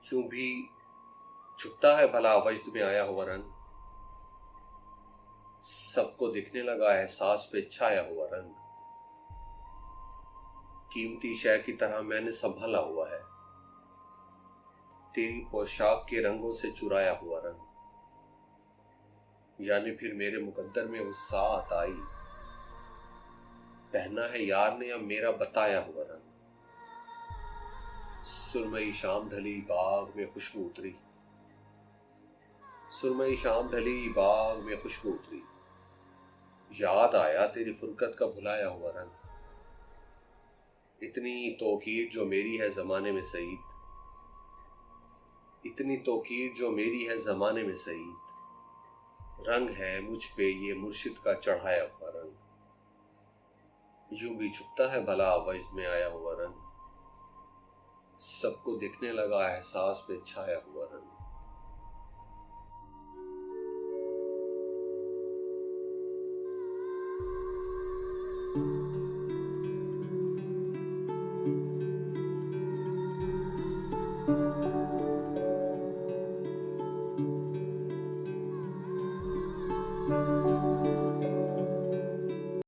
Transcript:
यूं भी छुपता है भला वजद में आया हुआ रंग, सबको दिखने लगा एहसास पे छाया हुआ रंग। कीमती शय की तरह मैंने संभाला हुआ है तेरी पोशाक के रंगों से चुराया हुआ रंग। यानी फिर मेरे मुकद्दर में वो साथ आई, पहना है यार ने अब मेरा बताया हुआ रंग। सुरमई शाम ढली बाग में खुशबू उतरी, सुरमई शाम ढली बाग में खुशबू उतरी। याद आया तेरी फुरकत का भुलाया हुआ रंग। इतनी तौकीर जो मेरी है जमाने में सईद, इतनी तौकीर जो मेरी है जमाने में सईद। रंग है मुझ पे ये मुर्शिद का चढ़ाया हुआ रंग। यूं भी छुपता है भला वजद में आया हुआ रंग, सबको दिखने लगा एहसास पे छाया हुआ रंग।